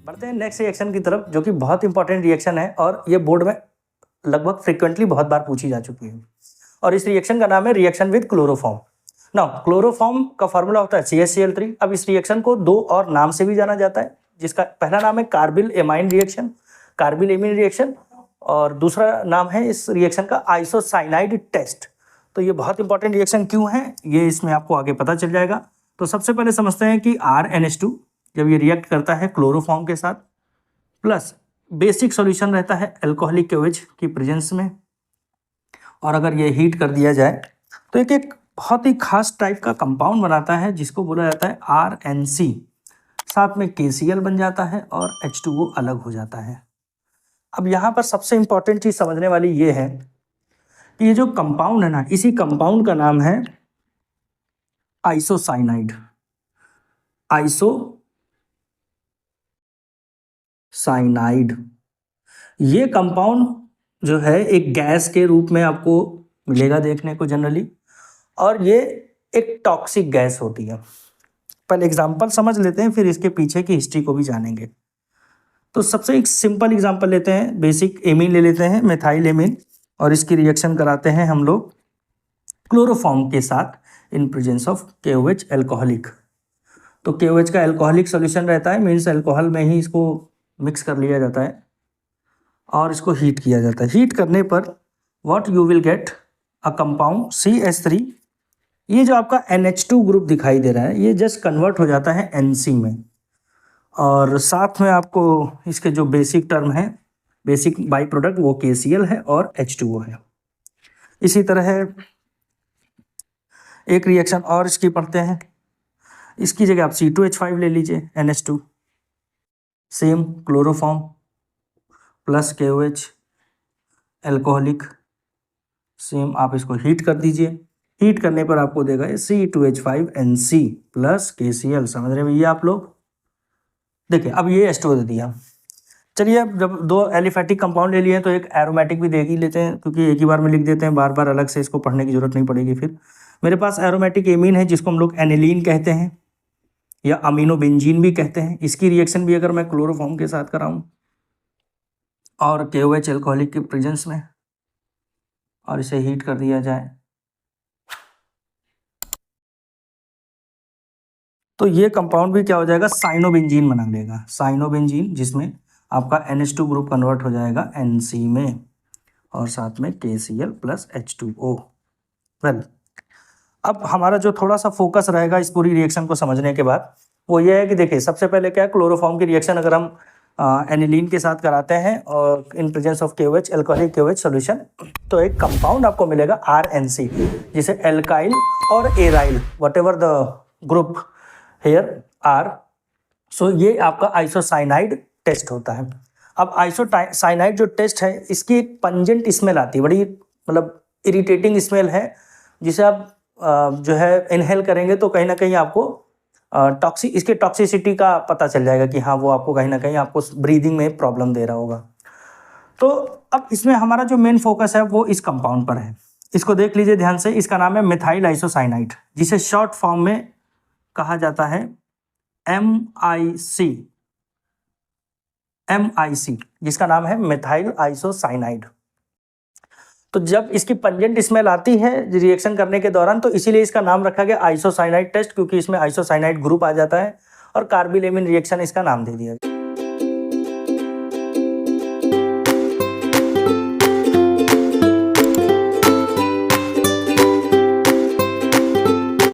बढ़ते हैं next reaction की तरफ, जो कि बहुत इंपॉर्टेंट रिएक्शन है और ये बोर्ड में लगभग फ्रिक्वेंटली बहुत बार पूछी जा चुकी है। और इस रिएक्शन का नाम है reaction with chloroform. Now chloroform का फॉर्मूला होता है CH Cl3। अब इस रिएक्शन को दो और नाम से भी जाना जाता है, जिसका पहला नाम है carbyl amine reaction, carbyl amine reaction, और दूसरा नाम है इस रिएक्शन का आइसोसाइनाइड टेस्ट। तो ये बहुत इंपॉर्टेंट रिएक्शन क्यों है ये इसमें आपको आगे पता चल जाएगा। तो सबसे पहले समझते हैं कि RNH2 जब ये रिएक्ट करता है क्लोरोफॉर्म के साथ, प्लस बेसिक सॉल्यूशन रहता है अल्कोहलिक KOH की प्रेजेंस में, और अगर ये हीट कर दिया जाए तो एक बहुत ही खास टाइप का कंपाउंड बनाता है जिसको बोला जाता है RNC। साथ में KCl बन जाता है और H2O अलग हो जाता है। अब यहाँ पर सबसे इंपॉर्टेंट चीज समझने वाली ये है कि ये जो कंपाउंड है ना, इसी कंपाउंड का नाम है आइसोसाइनाइड। आइसोसाइनाइड ये कंपाउंड जो है एक गैस के रूप में आपको मिलेगा देखने को जनरली, और ये एक टॉक्सिक गैस होती है। पहले एग्जांपल समझ लेते हैं, फिर इसके पीछे की हिस्ट्री को भी जानेंगे। तो सबसे एक सिंपल एग्जांपल लेते हैं, बेसिक एमीन ले लेते हैं, मेथाइल एमीन, और इसकी रिएक्शन कराते हैं हम लोग क्लोरोफॉर्म के साथ इन प्रेजेंस ऑफ KOH अल्कोहलिक। तो KOH का अल्कोहलिक सॉल्यूशन रहता है, मीन्स अल्कोहल में ही इसको मिक्स कर लिया जाता है और इसको हीट किया जाता है। हीट करने पर what you will get a compound CH3। ये जो आपका NH2 ग्रुप दिखाई दे रहा है ये जस्ट कन्वर्ट हो जाता है NC में, और साथ में आपको इसके जो बेसिक टर्म है, बेसिक बाई प्रोडक्ट, वो KCl है और H2O है। इसी तरह एक रिएक्शन और इसकी पढ़ते हैं, इसकी जगह आप C2H5 ले लीजिए, NH2, same chloroform plus KOH alcoholic, same आप इसको हीट कर दीजिए। हीट करने पर आपको देगा C2H5NC प्लस KCl। समझ रहे भैया आप लोग? देखिए अब ये H2O दे दिया। चलिए अब जब दो एलिफेटिक कंपाउंड ले लिए तो एक एरोमेटिक भी देख ही लेते हैं, क्योंकि एक ही बार में लिख देते हैं, बार बार अलग से इसको पढ़ने की जरूरत नहीं पड़ेगी। फिर मेरे पास एरोमेटिक एमीन है जिसको हम लोग एनिलीन कहते हैं या अमीनोबेंजीन भी कहते हैं। इसकी रिएक्शन भी अगर मैं क्लोरोफॉर्म के साथ कराऊं और KOH अल्कोहलिक के प्रेजेंस में, और इसे हीट कर दिया जाए, तो ये कंपाउंड भी क्या हो जाएगा, साइनोबेंजीन बना लेगा। साइनोबेंजीन, जिसमें आपका NH2 ग्रुप कन्वर्ट हो जाएगा NC में, और साथ में KCl प्लस H2O। वेल, अब हमारा जो थोड़ा सा फोकस रहेगा इस पूरी रिएक्शन को समझने के बाद, वो ये है कि देखिए सबसे पहले क्या है, क्लोरोफॉर्म की रिएक्शन अगर हम एनिलीन के साथ कराते हैं और in presence of KOH alcoholic KOH solution, तो एक कंपाउंड आपको मिलेगा RNC, जिसे एल्काइल और aryl whatever the group here R, so ये आपका आइसोसाइनाइड टेस्ट होता है। अब आइसोसाइनाइड जो टेस्ट है, इसकी एक पंजेंट स्मेल आती है, बड़ी मतलब इरिटेटिंग स्मेल है, जिसे आप जो है इनहेल करेंगे तो कहीं ना कहीं आपको इसके टॉक्सिसिटी का पता चल जाएगा कि हाँ वो आपको कहीं ना कहीं आपको ब्रीदिंग में प्रॉब्लम दे रहा होगा। तो अब इसमें हमारा जो मेन फोकस है वो इस कंपाउंड पर है। इसको देख लीजिए ध्यान से, इसका नाम है मेथाइल आइसोसाइनाइड, जिसे शॉर्ट फॉर्म में कहा जाता है MIC, जिसका नाम है मेथाइल आइसोसाइनाइड। तो जब इसकी पंजेंट स्मेल आती है रिएक्शन करने के दौरान, तो इसीलिए इसका नाम रखा गया आइसोसाइनाइड टेस्ट, क्योंकि इसमें आइसोसाइनाइड ग्रुप आ जाता है, और कार्बिल एमीन रिएक्शन इसका नाम दे दिया गया।